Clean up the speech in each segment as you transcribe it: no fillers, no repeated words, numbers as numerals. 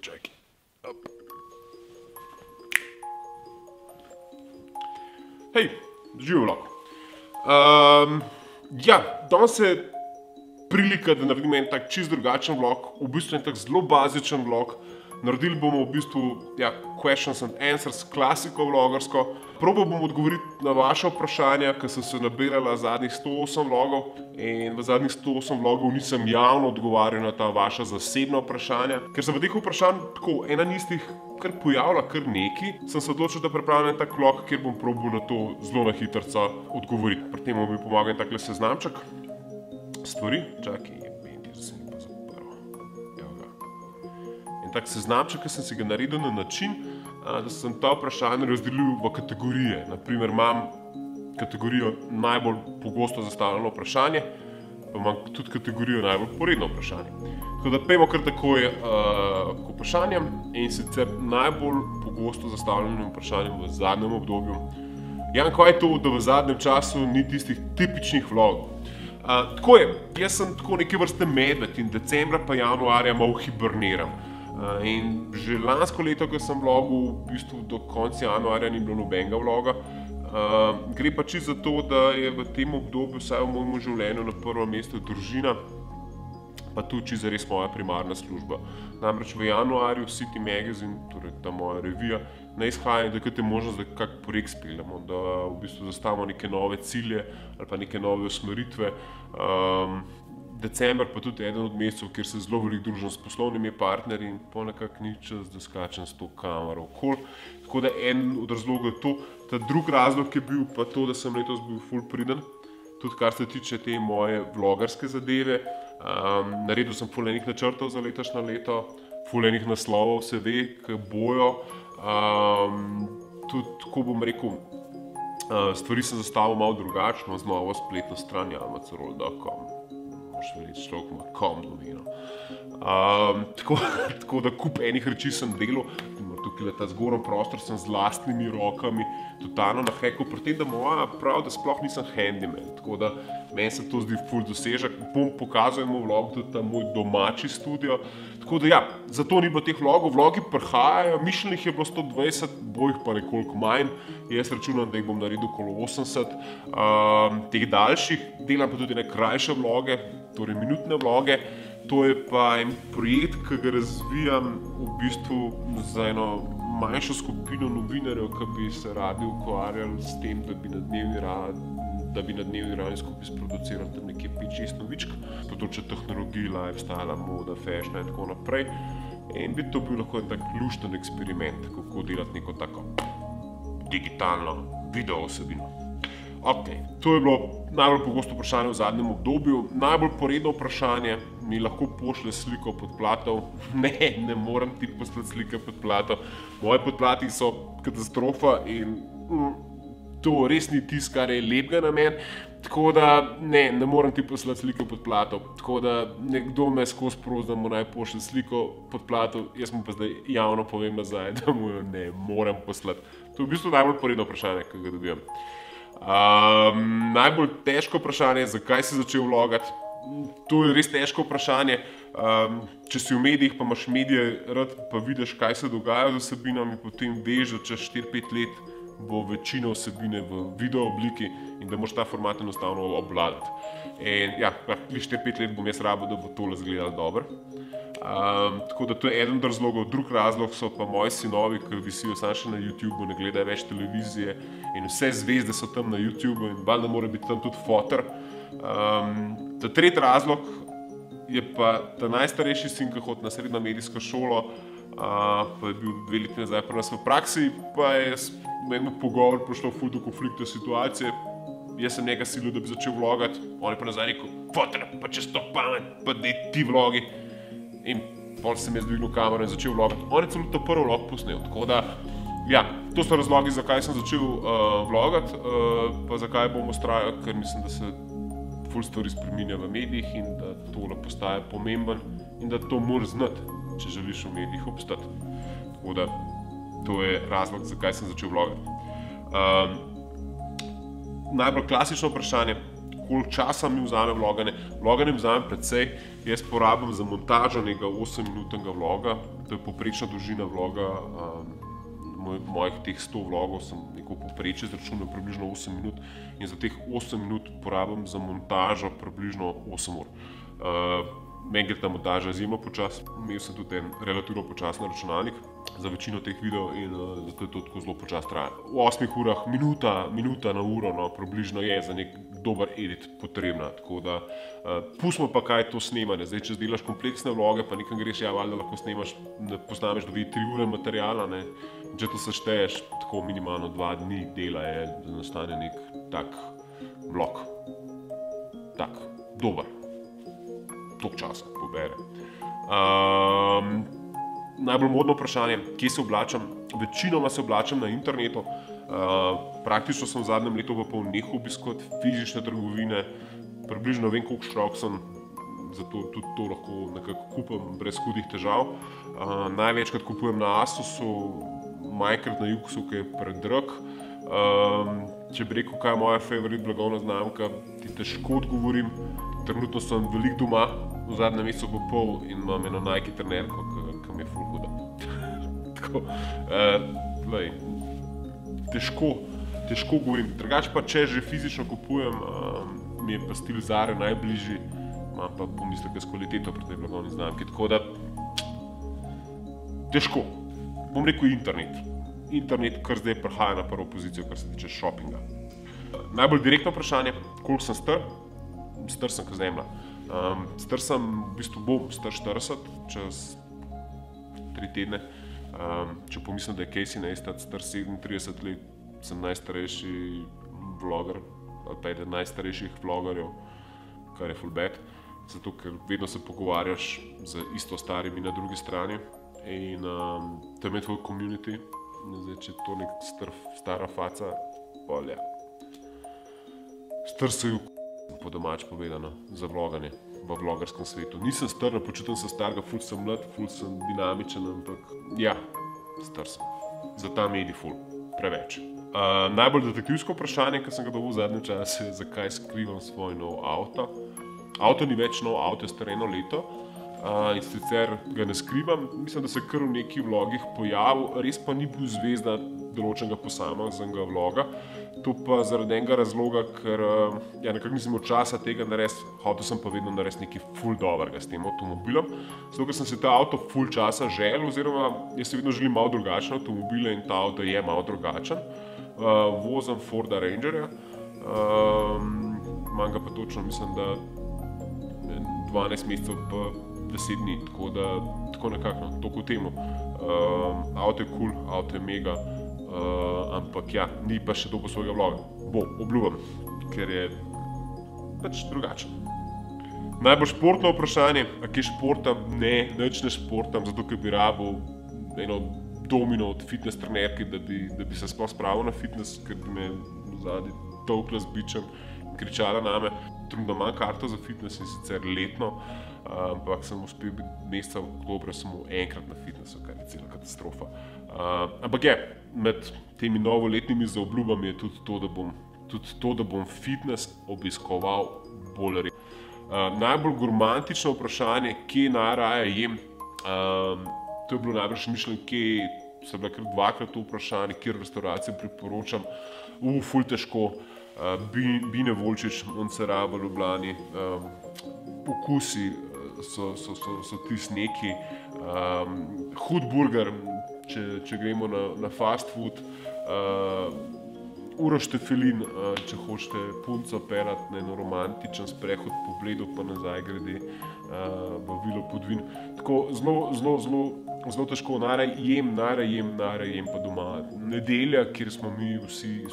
Čakaj. Hej, živijo vlog. Ja, danes je prilika, da naredim en tak čist drugačen vlog, v bistvu en tak zelo bazičen vlog. Naredili bomo v bistvu questions and answers, klasiko vlogarsko. Probal bom odgovoriti na vaše vprašanja, ki so se nabirala zadnjih 108 vlogov in v zadnjih 108 vlogov nisem javno odgovarjal na ta vaša zasebna vprašanja. Ker se v teh vprašanj tako ena nistih kar pojavlja kar neki, sem se odločil, da pripravim en tak vlog, kjer bom probal na to zelo na hitrca odgovoriti. Pri tem mi pomaga en takle seznamček stvari. Čakaj, en tak seznamček, ki sem si ga naredil na način, da sem ta vprašanja razdelil v kategorije. Naprimer, imam kategorijo najbolj pogosto zastavljeno vprašanje, pa imam tudi kategorijo najbolj poredno vprašanje. Tako da pejmo kar takoj k vprašanjem in sicer najbolj pogosto zastavljenim vprašanjem v zadnjem obdobju. Jan, kaj je to, da v zadnjem času ni tistih tipičnih vlogov? Tako je, jaz sem tako neke vrste medved in decembra pa januarja malo hiberniram. In že lansko leto, ko sem vlogil, v bistvu do konca januarja ni bilo nobenega vloga. Gre pa čisto za to, da je v tem obdobju, vsaj v mojem življenju, na prvem mestu družina, pa tudi čisto zares moja primarna služba. Namreč v januarju City Magazine, torej ta moja revija, ne izhaja, da je možnost, da kak projekt speljamo, da v bistvu zastavimo neke nove cilje ali pa neke nove usmeritve. December pa tudi eden od mesecev, kjer se zelo veliko družim s poslovnimi partnerji in po nekako ni čas, da skačem s to kamero okoli. Tako da en od razlogov je to. Ta drug razlog je bil pa to, da sem letos bil ful priden, tudi kar se tiče te moje vlogarske zadeve. Naredil sem ful enih načrtov za letošnje leto, ful enih naslovov se ve, ki bojo. Tudi, tako bom rekel, stvari sem zastavil malo drugačno z novo spletno stran amazon.com. Moš verjeti, človek ima com domeno. Tako da kup enih reči sem delal, tukaj ta zgoren prostor sem z lastnimi rokami totalno nahekal, pri tem, da moja prav, da sploh nisem handyman, tako da meni se to zdi ful dosežek. Bom pokazal v vlogu tudi ta moj domači studio, tako da ja, zato ni bilo teh vlogov, vlogi prihajajo, mišljenih je bilo 120, bo jih pa nekoliko manj, jaz računam, da jih bom naredil okoli 80 teh daljših, delam pa tudi ne krajše vloge, torej minutne vloge. To je pa en projekt, ki ga razvijam v bistvu za eno manjšo skupino novinarjev, ki bi se radi ukvarjali s tem, da bi na dnevni ravni skupaj sproducirali tam nekje 5-6 novičk, področje tehnologij, lifestyle, moda, fashion in tako naprej. In bi to bil lahko en tak lušten eksperiment, kako delati neko tako digitalno video vsebino. Ok, to je bilo najbolj pogosto vprašanje v zadnjem obdobju. Najbolj poredno vprašanje mi lahko pošlje sliko podplatov. Ne moram ti poslati slike podplatov. Moje podplati so katastrofa in to res ni tisto, kar je lepega na meni. Tako da ne moram ti poslati sliko podplatov. Tako da nekdo me skozi prosi, da mu naj pošlje sliko podplatov, jaz mu pa zdaj javno povem nazaj, da mu jo ne morem poslati. To je v bistvu najbolj poredno vprašanje, ki ga dobivam. Najbolj težko vprašanje je, zakaj si začel vlogati. To je res težko vprašanje. Če si v medijih, pa imaš medije rad, pa vidiš, kaj se dogaja z vsebinami, potem veš, da čez 4-5 let bo večina vsebine v video obliki in da moraš ta format enostavno obvladati. In ja, 4-5 let bom jaz rabil, da bo tole izgledalo dobro. Tako da to je eden od razlogov. Drug razlog so pa moji sinovi, ki visijo samo še na YouTubu, ne gledajo več televizije in vse zvezde so tam na YouTubu in valjda mora biti tam tudi fotor. Ta tretji razlog je pa ta najstarejši sin, ki hodi na srednjo medijsko šolo, pa je bil 2 leti nazaj pri nas v praksi, pa je v enem pogovoru prišlo ful do konflikta situacije. Jaz sem njega silil, da bi začel vlogati, on je pa nazaj rekel, fotor, pa čez to pamet, pa dej ti vlogi. In potem sem jaz dvignil kamero in začel vlogati. On je celo to prvi vlog posnel, tako da, ja, to so razlogi, zakaj sem začel vlogati, pa zakaj bom vztrajal, ker mislim, da se ful stvari spreminja v medijih in da tole postaja pomemben in da to moraš znati, če želiš v medijih obstati. Tako da, to je razlog, zakaj sem začel vlogati. Najbolj klasično vprašanje, koliko časa mi vzame vloganje. Vloganje mi vzame precej, jaz porabim za montažo nekega 8-minutnega vloga, to je povprečna dolžina vloga, mojih teh 100 vlogov sem neko povprečje izračunal približno 8 minut in za teh 8 minut porabim za montažo približno 8 ur. Meni gre ta montaža izjemno počas, imel sem tudi en relativno počasen računalnik za večino teh videov in zato je to tako zelo počas traja. V 8 urah minuta na uro približno je za nek dober edit potrebna, tako da pustimo pa kaj to snemanje. Zdaj, če delaš kompleksne vloge, pa nekam greš, ja, valjda lahko snemaš, posnameš 2-3 ure materijala, ne. Če to sešteješ, tako minimalno 2 dni dela je, da nastane nek tak vlog. Tak, dober. Toliko časa pobere. Najbolj modno vprašanje, kje se oblačam? Večinoma se oblačam na internetu. Praktično sem v zadnjem letu pa pol nehal obiskovati fizične trgovine. Približno vem, koliko šrok sem, zato tudi to lahko nekako kupim brez hudih težav. Največkrat kupujem na Asusu, manjkrat na Juxu, ki je predrag. Če bi rekel, kaj je moja favorit blagovna znamka, ti težko odgovorim. Trenutno sem veliko doma, v zadnjem mesecu pa pol in imam eno Nike trenerko, ki mi je ful huda. Tako, težko govorim. Drugače pa, če že fizično kupujem, mi je pa stil Zare najbližji, imam pa pomisleke s kvaliteto pri tej blagovni znamki, tako da težko. Bom rekel internet. Internet kar zdaj prihaja na prvo pozicijo, kar se tiče shoppinga. Najbolj direktno vprašanje, koliko sem star? Star sem kot zemlja. Star sem, v bistvu bom star 40, čez 3 tedne. Če pomislim, da je Casey Neistat star 37 let, sem najstarejši vloger, ali pa eden najstarejših vlogerjev, kar je full bad. Zato, ker vedno se pogovarjaš z isto starimi na drugi strani in tam je tvoj community. Zdaj, če je to nek stara faca, polja. Star se po domač povedano, za vloganje v vlogerskem svetu. Nisem star, ne počutim se starega, ful sem mlad, ful sem dinamičen, ampak ja, star sem. Za ta medij ful, preveč. Najbolj detektivsko vprašanje, ki sem ga dobil v zadnjem času, je, zakaj skrivam svoj nov avto. Avto ni več nov, avto je star 1 leto in sicer ga ne skrivam. Mislim, da se je kar v nekih vlogih pojavil, res pa ni bil zvezda določenega posameznega vloga. To pa zaradi enega razloga, ker ja, nekako nisem imel časa tega narediti, hotel sem pa vedno narediti nekaj ful dobrega s tem avtomobilom. Zato, ker sem si ta avto ful časa želel, oziroma jaz si vedno želim malo drugačne avtomobile in ta avto je malo drugačen. Vozim Forda Rangerja, imam ga pa točno, mislim, da 12 mesecev pa 10 dni, tako nekako, toliko v temu. Avto je cool, avto je mega. Ampak ja, ni pa še dobil svojega vloga. Bo, obljubam, ker je pač drugačen. Najbolj športno vprašanje, a kje športam? Ne, nič ne športam, zato ker bi rabil eno domino od fitness trenerke, da bi se sploh spravil na fitness, ker bi me vzadnji tolkla z bičem in kričala name. Trenutno imam karto za fitness in sicer letno, ampak sem uspel biti meseca oktobra samo enkrat na fitnessu, kar je cela katastrofa. Ampak je, med temi novoletnimi zaobljubami je tudi to, da bom fitness obiskoval bolj redno. Najbolj gurmantično vprašanje, kje najraje jem, to je bilo najbrž mišljeno, kje so bile kar dvakrat to vprašanje, kjer restauracije priporočam. Ful težko. Bine Volčič, Montserrat v Ljubljani, okusi so tisti neki, hud burger, če gremo na fast food, Uroš Štefelin, če hočete punco peljati na eno romantičen sprehod po Bledu pa nazaj grede v Vilo Podvin. Tako zelo težko, najraje jem pa doma. Nedelja, kjer smo mi vsi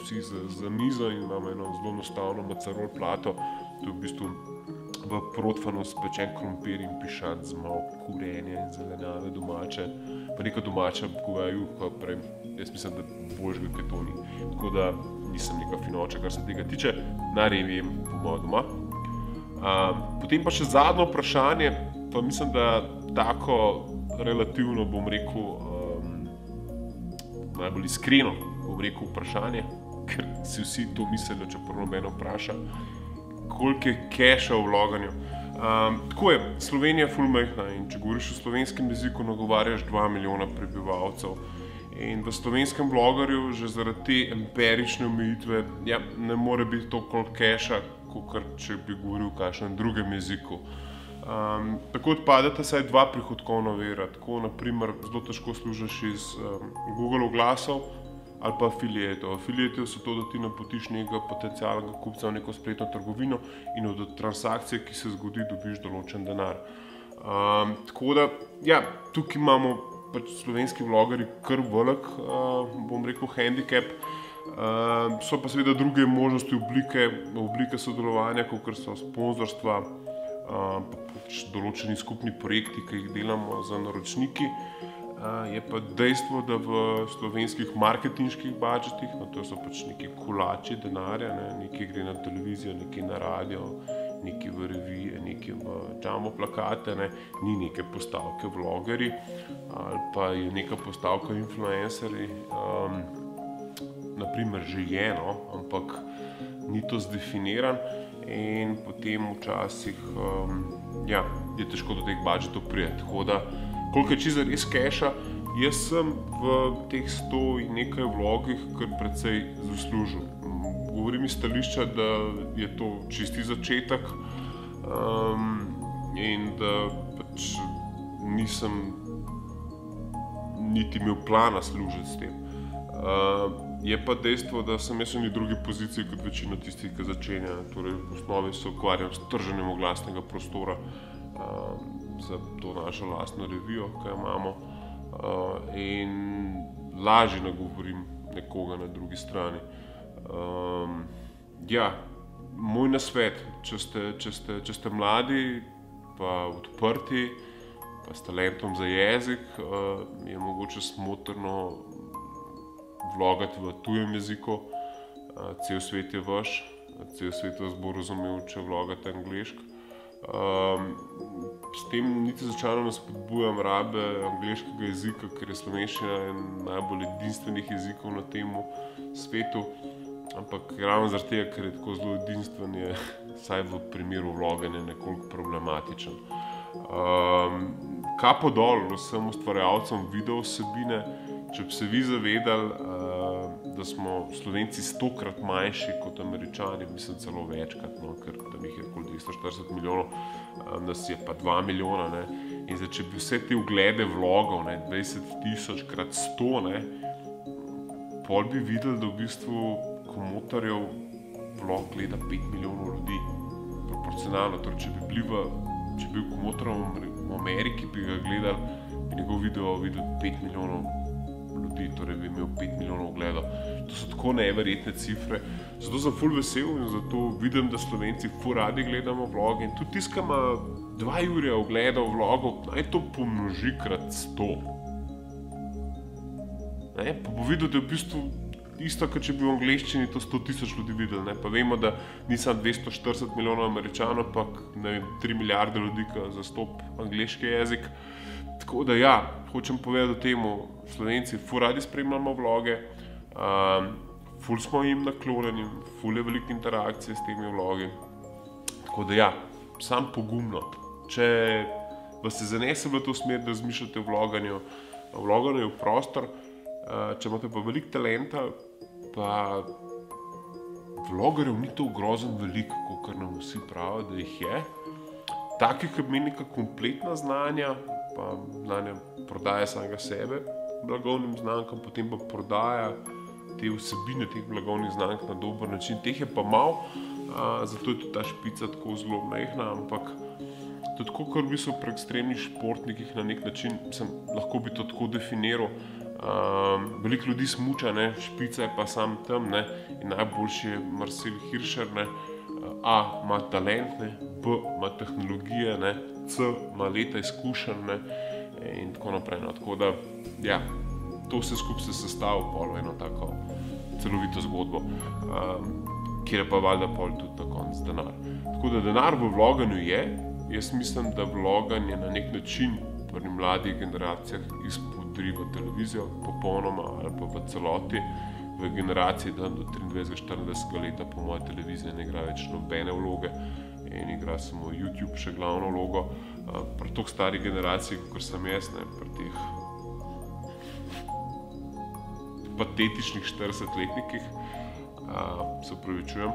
za mizo in imamo eno zelo enostavno macarol plato, to je v bistvu v protfanu spečen krompir in pišant z malo kurenja in zelenjave domače, pa neka domača goveja juha, prej jaz mislim, da boljšega kaj to ni. Tako da nisem neka finoča, kar se tega tiče, najraje jem po moje doma. Potem pa še zadnje vprašanje, pa mislim, da tako relativno, bom rekel, najbolj iskreno, bom rekel vprašanje, ker si vsi to mislijo, če prvo mene vpraša. koliko je keša v vloganju. Tako je, Slovenija je ful majhna in če govoriš o slovenskem jeziku, nagovarjaš 2 milijona prebivalcev. In v slovenskem vlogarju že zaradi te empirične omejitve ne more biti toliko keša, kot če bi govoril v kakšnem drugem jeziku. Tako odpadata saj 2 prihodkovna vira, tako naprimer zelo težko služiš iz Google oglasov ali pa afiliatov. Afiliatov so to, da ti napotiš nekega potencialnega kupca v neko spletno trgovino in od transakcije, ki se zgodi, dobiš določen denar. Tako da, tukaj imamo pač slovenski vlogarji kar velik, bom rekel, handicap. So pa seveda druge možnosti oblike sodelovanja, kakor so sponzorstva, pač določeni skupni projekti, ki jih delamo za naročniki. Je pa dejstvo, da v slovenskih marketinških budžetih, to so pač neki kolači denarja, nekaj gre na televizijo, nekaj na radio, nekaj v revije, nekaj v jumbo plakate, ni neke postavke vlogerji ali pa je neka postavka influencerji. Naprimer že je, ampak ni to zdefiniran in potem včasih je težko do teh budžetov priti. Tako da, koliko je čisto res keša, jaz sem v teh 100 in nekaj vlogih kar precej zaslužil. Govorim iz stališča, da je to čisti začetek in da pač nisem niti imel plana služiti s tem. Je pa dejstvo, da sem jaz v drugi poziciji kot večina tistih, ki začenja. Torej, v osnovi se ukvarjam s trženjem oglasnega prostora za to našo lastno revijo, ki jo imamo, in lažje nagovorim nekoga na drugi strani. Moj nasvet, če ste mladi pa odprti pa s talentom za jezik, je mogoče smotrno vlogati v tujem jeziku. Cel svet je vaš, cel svet vas bo razumel, če vlogate angleško. S tem niti začasno ne spodbujam rabe angleškega jezika, ker je slovenščina en najbolj edinstvenih jezikov na tem svetu, ampak ravno zaradi tega, ker je tako zelo edinstven, je vsaj v primeru vloganja nekoliko problematičen. Kapo dol vsem ustvarjalcem video vsebine, če bi se vi zavedali, da smo Slovenci 100-krat manjši kot Američani, mislim celo večkrat, ker tam jih je okoli 240 milijonov, nas je pa 2 milijona. In zdaj, če bi vse te oglede vlogov, 20 000 krat 100, pol bi videli, da v bistvu Komotarjev vlog gleda 5 milijonov ljudi. Proporcionalno, torej če bi bil Komotarjev v Ameriki, bi ga gledali, bi njegov video videli 5 milijonov ljudi, torej bi imel 5 milijonov ogledov. To so tako neverjetne cifre. Zato sem ful vesel in zato vidim, da Slovenci ful radi gledamo vloge. In tudi tisti, ki ima 2 jurja ogledov vlogov, naj to pomnoži krat 100. Pa bo videl, da je v bistvu isto, kot če bi v angleščini to 100 000 ljudi videli. Pa vemo, da nisem 240 milijonov Američanov, pa 3 milijarde ljudi, ki zastopi angleški jezik. Tako da hočem povedati temu, Slovenci ful radi spremljamo vloge, ful smo jim naklonjeni, ful je veliko interakcije s temi vlogi. Tako da sam pogumno. Če vas se zanese v to smer, da razmišljate o vlaganju v prostor, če imate pa veliko talenta, pa vlogarjev ni to grozen veliko, kakor nam vsi pravijo, da jih je. Takih, ki ima neka kompletna znanja, pa znanja prodaja samega sebe blagovnim znamkam, potem pa prodaja te vsebine teh blagovnih znamk na dober način. Teh je pa malo, zato je tudi ta špica tako zelo majhna, ampak tudi tako, kar v bistvu pri ekstremnih športnikih na nek način, lahko bi to tako definiral. Veliko ljudi smuča, špica je pa sam tam, in najboljši je Marcel Hirscher, A ima talent, B ima tehnologije, C ima leta izkušenj in tako naprej. Tako da, to vse skupaj se sestavlja v eno tako celovito zgodbo, kjer je pa valjda pol tudi na koncu denar. Tako da denar v vloganju je. Jaz mislim, da vloganje na nek način pri mladih generacijah izpodriva televizijo popolnoma ali pa v celoti. v generaciji tam do 23-24 leta po moje televizije ne igra več nobene vloge in igra samo YouTube še glavno vlogo. Pri toliko stari generaciji, kot sem jaz, ne, pri teh patetičnih 40-letnikih, se upravičujem,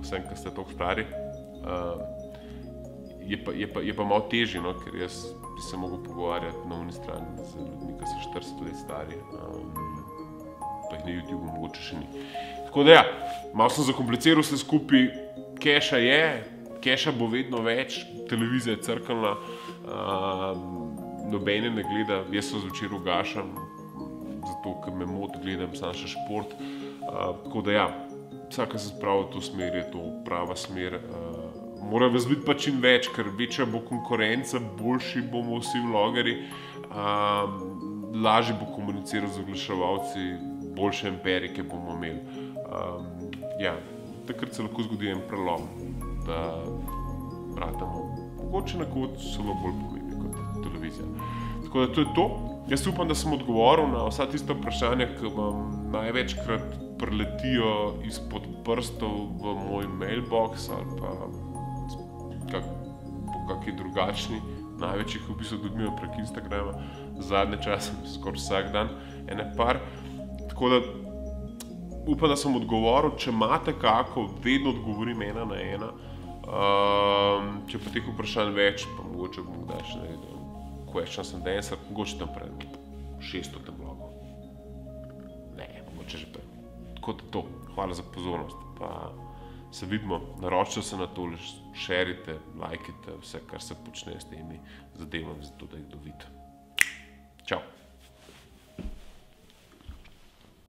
vsem, ki ste toliko stari, je pa malo težje, no, ker jaz bi se mogel pogovarjati na oni strani z ljudmi, ki so 40 let stari, pa jih na YouTube mogoče še ni. Tako da ja, malo sem zakompliciral vse skupaj, keša je, keša bo vedno več, televizija je crkvena, nobene ne gleda, jaz se zvečer ugašam, zato ker me moti, gledam samo še šport, tako da ja, vsaka se spravi v to smer, je to prava smer. Mora vas biti pa čim več, ker večja bo konkurenca, boljši bomo vsi vlogerji, lažje bo komuniciral z oglaševalci, boljše imperike bomo imeli. Ja, takrat se lahko zgodi en prelom, da ratamo mogoče nekoč celo bolj pomembni kot televizija. Tako da to je to. Jaz upam, da sem odgovoril na vsa tista vprašanja, ki vam največkrat preletijo izpod prstov v moj mailbox ali pa po kakšni drugačni. Največ jih v bistvu dobivam prek Instagrama, zadnje čase skoraj vsak dan, ene par. Tako da upam, da sem odgovoril, če imate kako, vedno odgovorim ena na ena. Če pa teh vprašanj več, pa mogoče bom kdaj še naredil questions and answer, mogoče tam pred 600 blogu. Ne, mogoče že pred. Tako da to, hvala za pozornost, pa se vidimo, naročite se na to, šerite, lajkite vse, kar se počne s temi zadevami, zato da jih dobite.